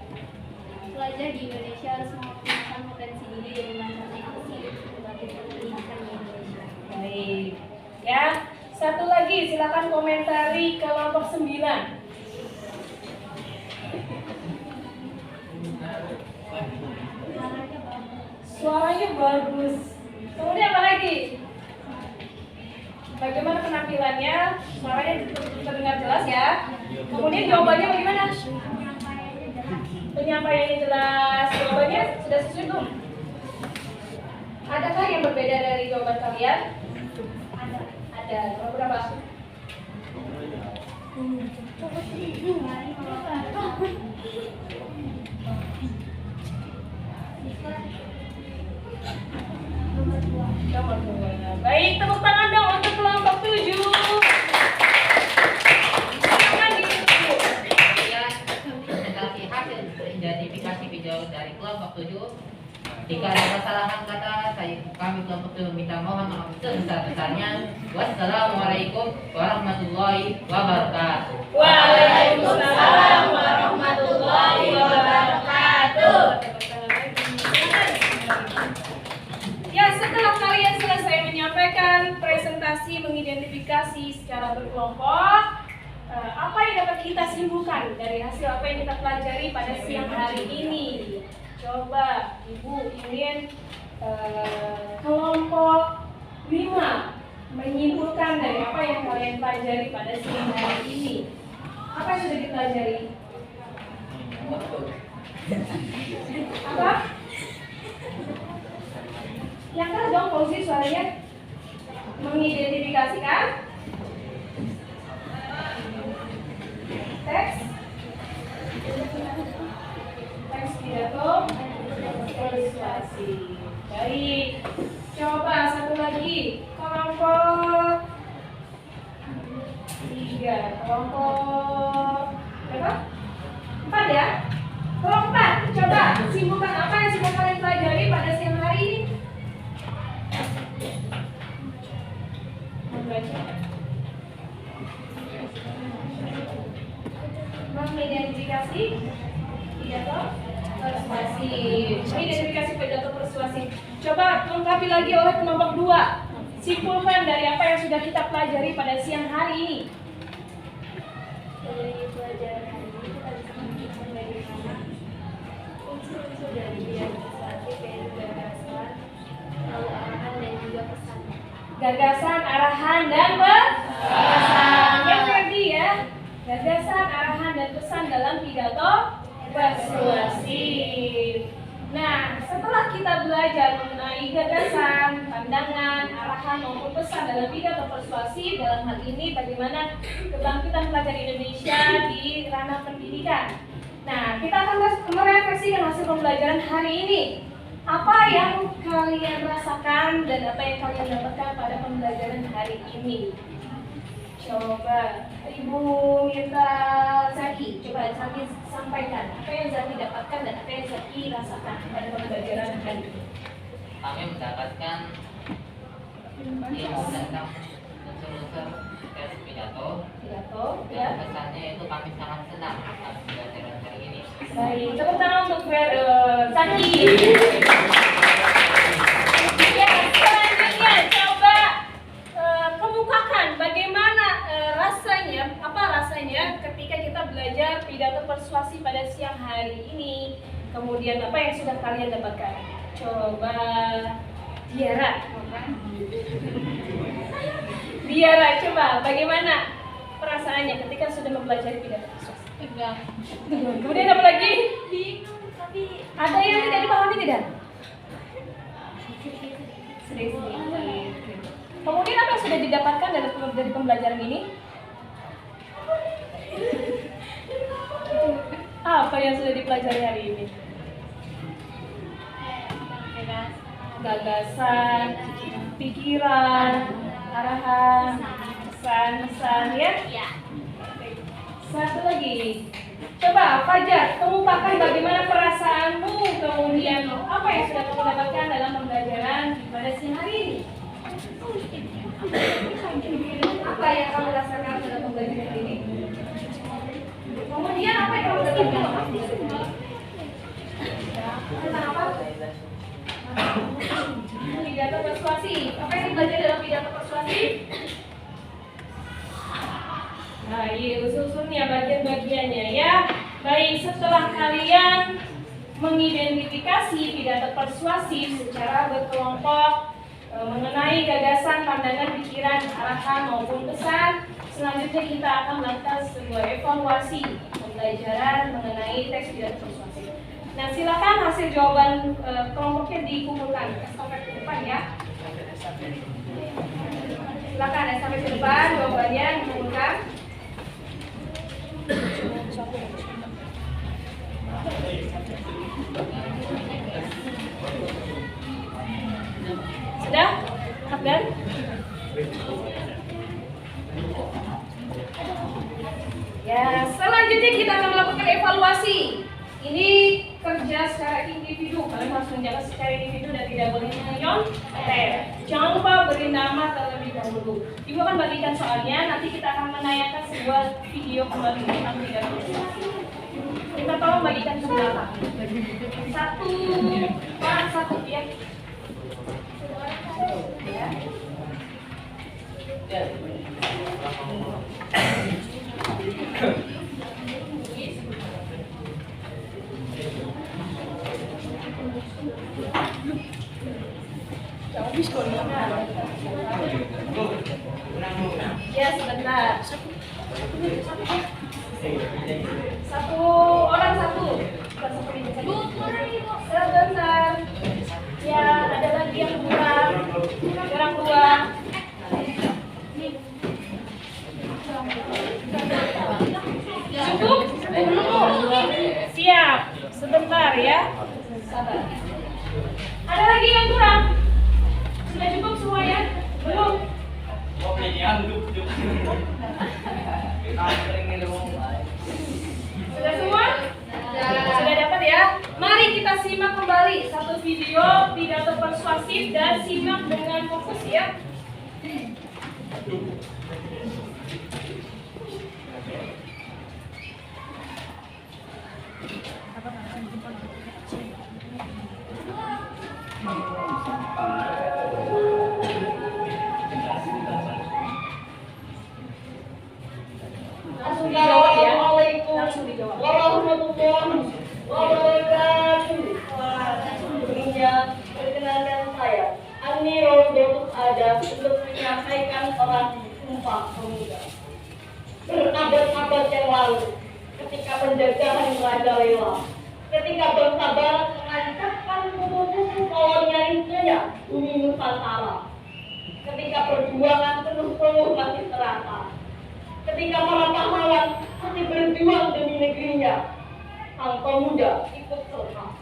pelajar di Indonesia harus mengoptimalkan potensi diri dan imaginasi sebagai pendidikan di Indonesia. Baik. Ya, satu lagi silakan komentari kelompok 9. Suaranya bagus. Kemudian apa lagi? Bagaimana penampilannya? Suaranya terdengar jelas ya. Kemudian jawabannya bagaimana? Penyampaiannya jelas. Jawabannya sudah sesuai belum? Adakah yang berbeda dari jawaban kalian? Ada. Nomor berapa? Nomor 2. Baik, tepuk tangan dong untuk kelompok 7. mohon maaf sebesar-besarnya. Wassalamualaikum warahmatullahi wabarakatuh. Waalaikumsalam warahmatullahi wabarakatuh. Ya, setelah kalian selesai menyampaikan presentasi mengidentifikasi secara berkelompok, apa yang dapat kita simpulkan dari hasil apa yang kita pelajari pada siang hari ini? Coba Ibu ingin kelompok 5 menyimpulkan dari apa yang kalian pelajari pada siang hari ini. Apa yang sudah dipelajari? Apa? Yang keras dong Fauzi suaranya. Mengidentifikasikan teks pidato persuasi. Baik, coba satu lagi kelompok 3, kelompok berapa? 4 ya? Kelompok 4, coba simpulkan apa yang sudah kalian pelajari pada siang hari ini. Membaca, mengidentifikasi pidato persuasi. Mengidentifikasi pidato persuasi. Coba lengkapi lagi oleh kelompok 2. Simpulkan dari apa yang sudah kita pelajari pada siang hari ini. Dari pelajaran hari ini kita bisa menemukan bagaimana unsur-unsur dari pidato persuasif yaitu gagasan, lalu arahan dan juga pesan. Gagasan, arahan, dan pesan. Yang tadi ya, gagasan, arahan, dan pesan dalam pidato persuasif. Nah, setelah kita belajar mengenai gagasan, pandangan, arahan maupun pesan dalam pidato persuasif, dalam hal ini bagaimana kebangkitan pelajar Indonesia di ranah pendidikan. Nah, kita akan merefleksikan hasil pembelajaran hari ini. Apa yang kalian rasakan dan apa yang kalian dapatkan pada pembelajaran hari ini? Coba Ibu Mirta Zaki, coba Zaki sampaikan apa yang Zaki dapatkan dan apa yang Zaki rasakan pada pembelajaran hari ini. Kami mendapatkan ilmu tentang unsur-unsur teks pidato. Pidato, Dan ya. pesannya itu kami sangat senang atas pembelajaran hari ini. Baik, tepuk tangan untuk Zaki. Ya, selanjutnya coba kemukakan bagaimana rasanya ketika kita belajar pidato persuasi pada siang hari ini. Kemudian apa yang sudah kalian dapatkan? Coba Biara, coba bagaimana perasaannya ketika sudah mempelajari pidato persuasi? Tegang. Kemudian apa lagi? Bingung, tapi Ada yang tidak dipahami tidak? sedikit. Sedikit. Kemudian apa yang sudah didapatkan dari pembelajaran ini? Apa yang sudah dipelajari hari ini? Gagasan, pikiran, arahan, pesan-pesan ya? Satu lagi. Coba Fajar, kemukakan bagaimana perasaanmu, kemudian apa yang sudah kamu dapatkan dalam pembelajaran pada siang hari ini? Apa yang kamu rasakan dalam pembelajaran ini? Kemudian apa yang kamu dapatkan? Tentang apa? Pidato persuasi. Apa yang dipelajari dalam pidato persuasi? Nah, iya, usul-usulnya, bagian-bagiannya ya. Baik, setelah kalian mengidentifikasi pidato persuasif secara berkelompok mengenai gagasan, pandangan, pikiran, arahan maupun pesan, selanjutnya kita akan melakukan sebuah evaluasi pembelajaran mengenai teks pidato persuasif. Nah, silakan hasil jawaban kelompoknya dikumpulkan. Estafet ke depan ya. Silakan estafet ke depan, jawabannya dikumpulkan. Sudah? Abdan? Ya, selanjutnya kita akan melakukan evaluasi. Ini kerja bekerja secara individu. Kalian harus menjaga secara individu dan tidak boleh menyontek. Jangan lupa beri nama terlebih dahulu. Ibu akan bagikan soalnya. Nanti kita akan menayangkan sebuah video kembali tentang tidak persuasi. Kita tolong bagikan ke belakang. Satu orang satu ya. Ya sebentar. Satu orang satu. Sebentar. Ya ada lagi yang kurang. Kurang dua. Cukup? Siap. Sebentar ya. Sabar. Ada lagi yang kurang? Sudah cukup semua ya? Belum? Sudah semua? Sudah dapat ya? Mari kita simak kembali satu video pidato persuasif dan simak dengan fokus ya. Langsung dijawab ya. Langsung dijawab. Warahmatullahi wabarakatuh. Perkenalkan saya Ani Rodotus Ada untuk menyampaikan orang Sumpah Pemuda. Berabad-abad yang lalu, ketika penjajahan merajalela, ketika bangsa Barat mengancapkan kubu-kubu kolonialismenya bumi Nusantara, ketika perjuangan penuh masih terasa, ketika para pahlawan masih berjuang demi negerinya, sang pemuda ikut serta.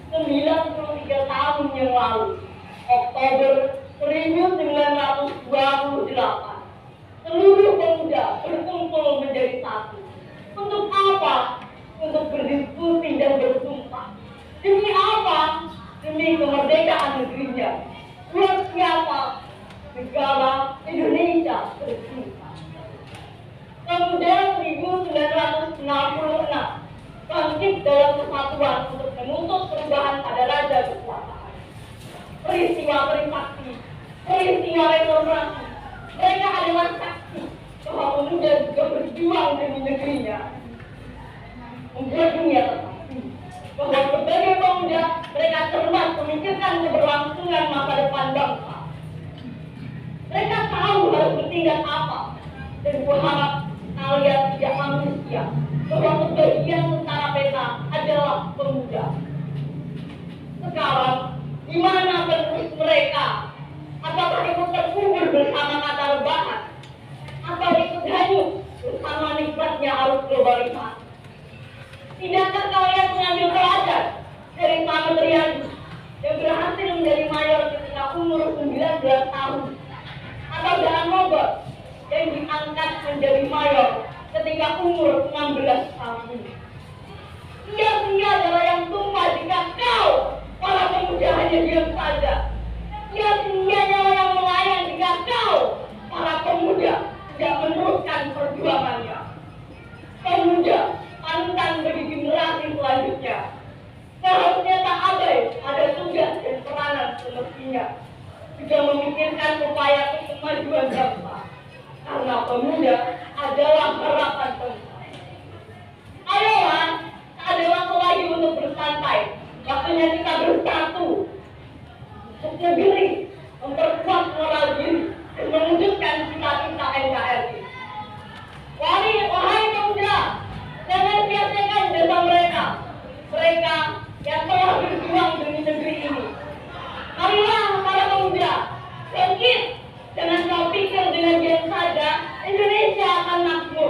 93 tahun yang lalu, Oktober 1928, seluruh pemuda berkumpul menjadi satu. Untuk apa? Untuk berdiskusi dan bersumpah. Demi apa? Demi kemerdekaan negerinya. Buat siapa? Negara Indonesia tercinta. Pemuda 1966 bangkit dalam kesatuan untuk menuntut perubahan pada raja kekuasaan. Peristiwa berimpaksi, peristiwa reformasi. Mereka adalah saksi bahwa pemuda juga berjuang demi negerinya. Membuat dunia tersaksi bahwa sebagai pemuda mereka cermat memikirkan keberlangsungan masa depan bangsa. Mereka tahu harus bertindak apa dan berharap kalian tidak manusia bahwa sebagian tentara peta adalah pemuda. Sekarang, di mana penerus mereka? Apakah ikut terkubur bersama kata rebahan? Atau ikut hanyut bersama nikmatnya arus globalisasi? Tidakkah kalian mengambil pelajar dari Slamet Riyadi yang berhasil menjadi mayor ketika umur 19 tahun? Atau Daan Mogot yang diangkat menjadi mayor ketika umur 16 tahun? Sia-sia adalah yang tumpah jika kau, para pemuda, hanya diam saja. Sia-sia adalah yang melayang jika kau, para pemuda, tidak meneruskan perjuangannya. Pemuda, panutan bagi generasi selanjutnya. Seharusnya tak abai ada tugas dan peranan semestinya. Juga memikirkan upaya kemajuan bangsa. Karena pemuda adalah harapan bangsa. Ayolah, tak ada waktu lagi untuk bersantai. Waktunya kita bersatu untuk negeri, memperkuat moral diri, dan mewujudkan cita-cita NKRI. Wahai pemuda, jangan sia-siakan jasa mereka. Mereka yang telah berjuang demi negeri ini. Marilah para pemuda, bangkit. Jangan kau pikir dengan diam saja Indonesia akan makmur.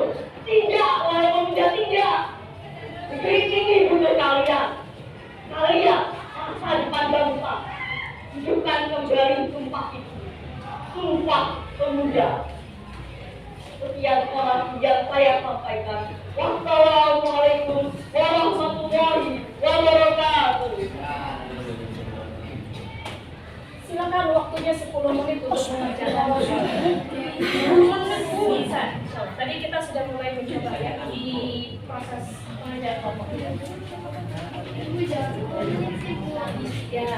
sekian orang yang saya sampaikan. Wassalamualaikum warahmatullahi wabarakatuh. Silakan, waktunya 10 menit untuk mengerjakan. Bisa. So, tadi kita sudah mulai mencoba ya di proses pengerjaan kelompok. Ya.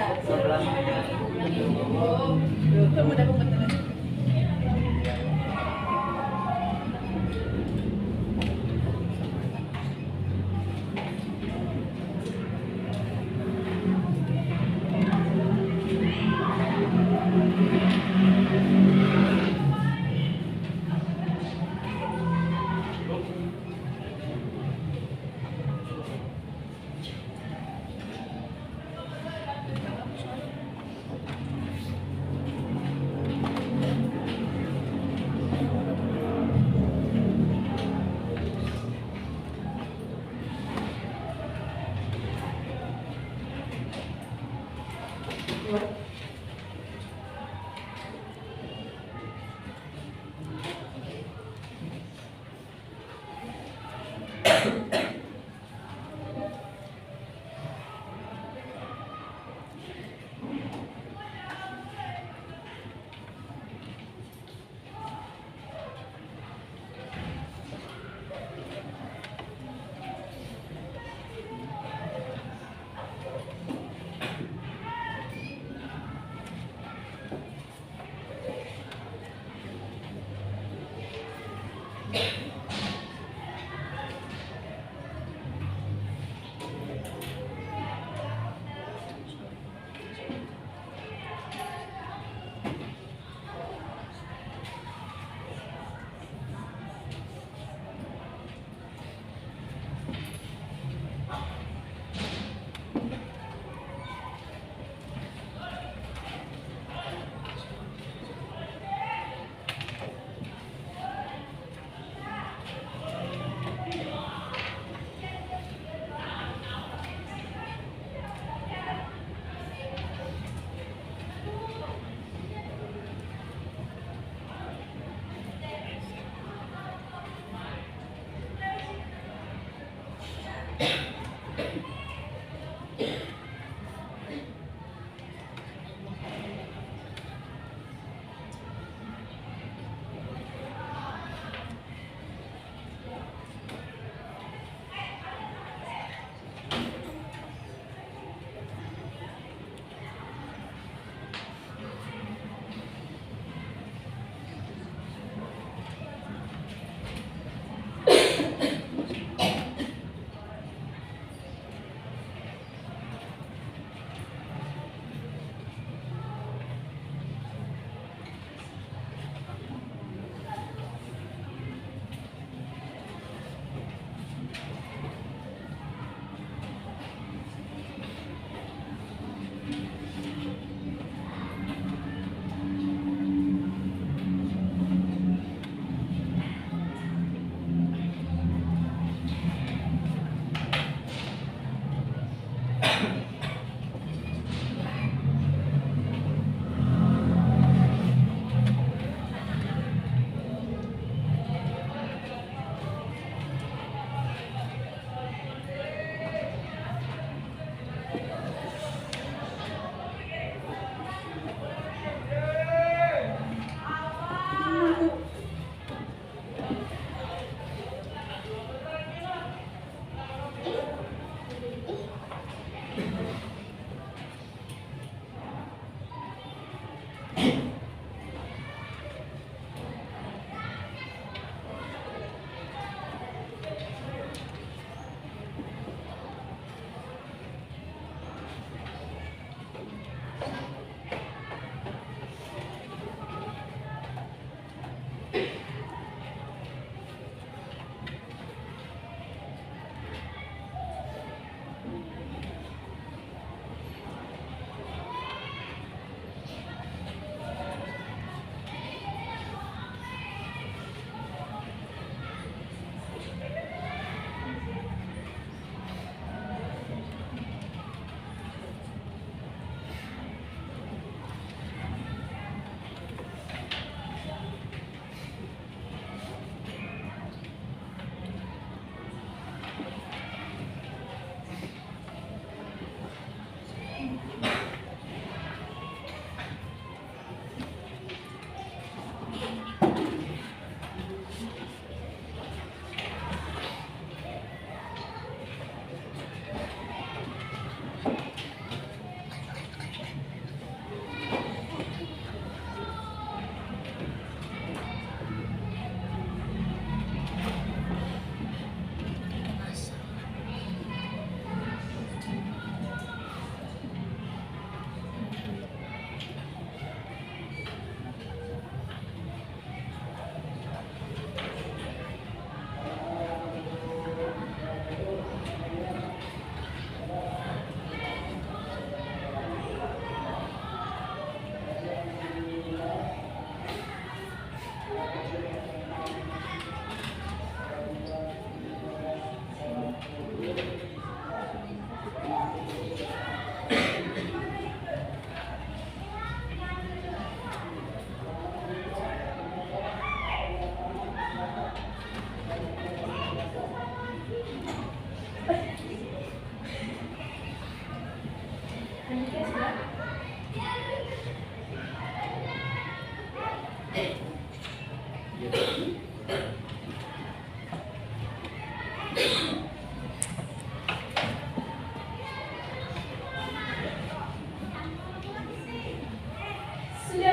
Sudah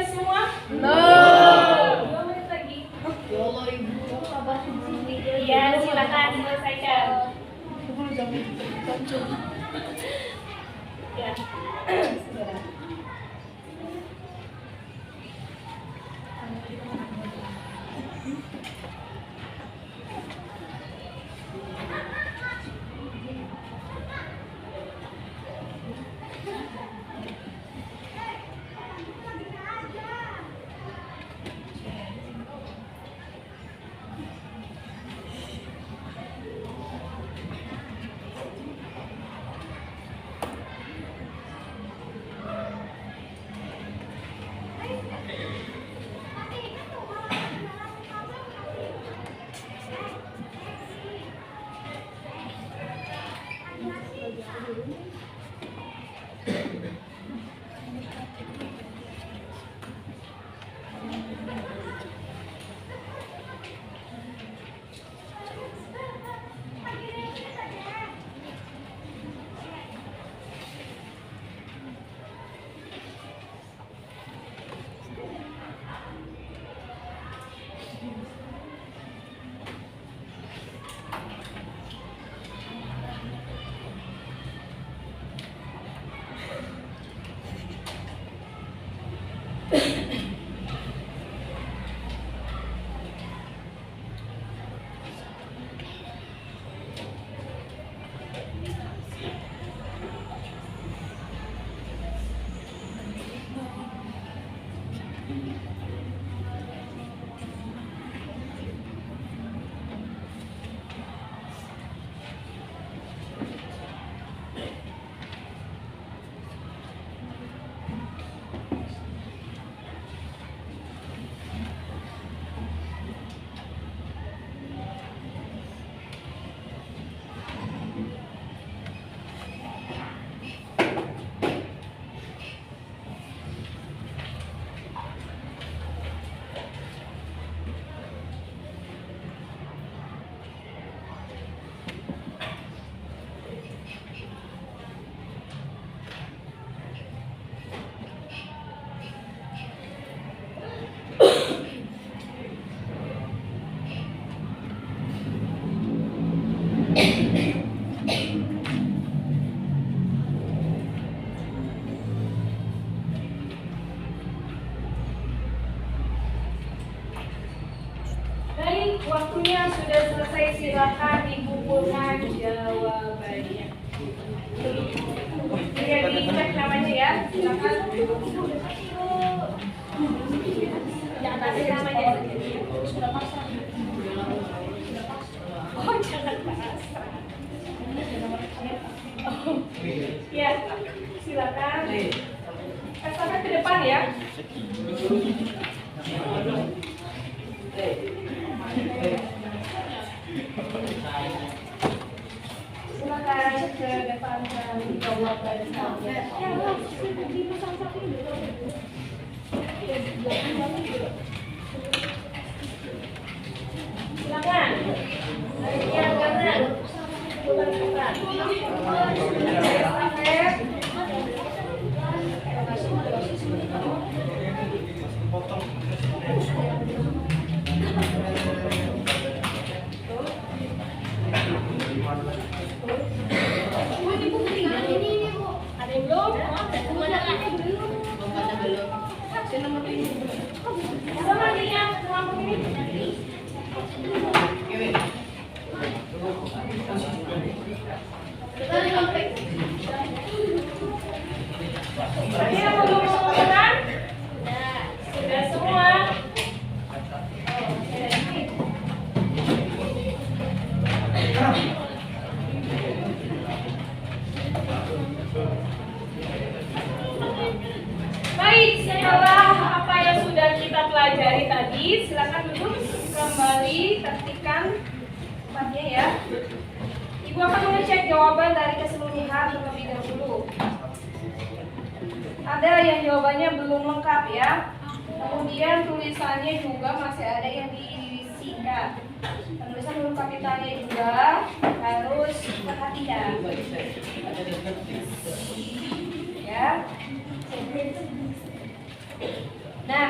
semua? Belum. 2 menit lagi. Ya Allah ibu. Iya, silakan selesaikan. Ya. Sudah. Baik, waktunya sudah selesai. Silakan dikumpulkan jawabannya. Ya, dicek namanya ya. Silakan. Jangan kasih namanya. Sudah pasang. Oh, jangan pasang. Oh, ya, silakan. Sampai ke depan ya. Silakan ke depan dan jawab jawabannya. Silakan. Dari yang kanan. Bukan depan. Ada yang belum? Sama dia, lampu ini. Tadi yang belum mengumpulkan? Sudah semua. Baik, setelah apa yang sudah kita pelajari tadi, silakan duduk kembali, tertibkan tempatnya ya. Ibu akan mengecek jawaban dari keseluruhan terlebih dahulu. Ada yang jawabannya belum lengkap ya. Kemudian tulisannya juga masih ada yang diisikan. Ya, penulisan huruf kapitalnya juga harus perhatikan. Ya. Nah,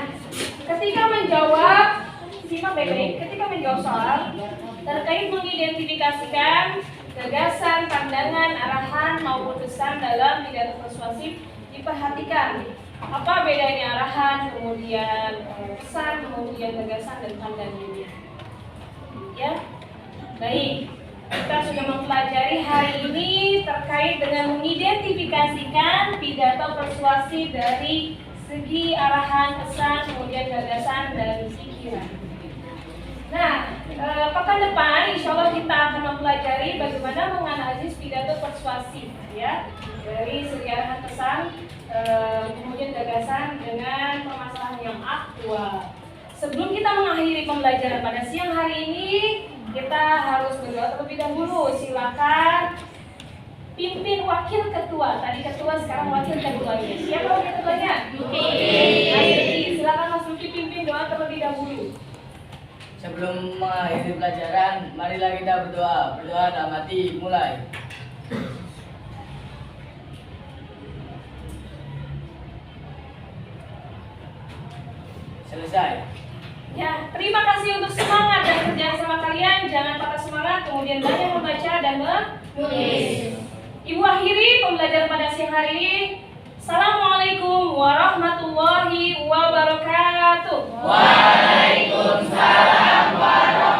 ketika menjawab, simak baik-baik. Ketika menjawab soal terkait mengidentifikasikan gagasan, pandangan, arahan maupun pesan dalam pidato persuasif, diperhatikan apa bedanya arahan, kemudian pesan, kemudian gagasan dan pandangannya. Ya, baik. Kita sudah mempelajari hari ini terkait dengan mengidentifikasikan pidato persuasif dari segi arahan, pesan, kemudian gagasan dan pikiran. Nah, pekan depan insya Allah kita akan mempelajari bagaimana menganalisis pidato persuasif, ya, dari segi arahan, pesan, kemudian gagasan dengan permasalahan yang aktual. Sebelum kita mengakhiri pembelajaran pada siang hari ini, kita harus berdoa terlebih dahulu. Silakan pimpin wakil ketua. Tadi ketua, sekarang wakil ketuanya. Siapa wakil ketuanya? Luki. Silakan Mas Luki pimpin doa terlebih dahulu. Sebelum mengakhiri pelajaran, marilah kita berdoa. Berdoa dalam hati, mulai. Selesai. Ya, terima kasih untuk semangat dan kerjaan sama kalian. Jangan patah semangat, kemudian banyak membaca dan menulis. Ibu akhiri pembelajaran pada siang hari ini. Assalamualaikum warahmatullahi wabarakatuh. Waalaikumsalam warahmatullahi wabarakatuh.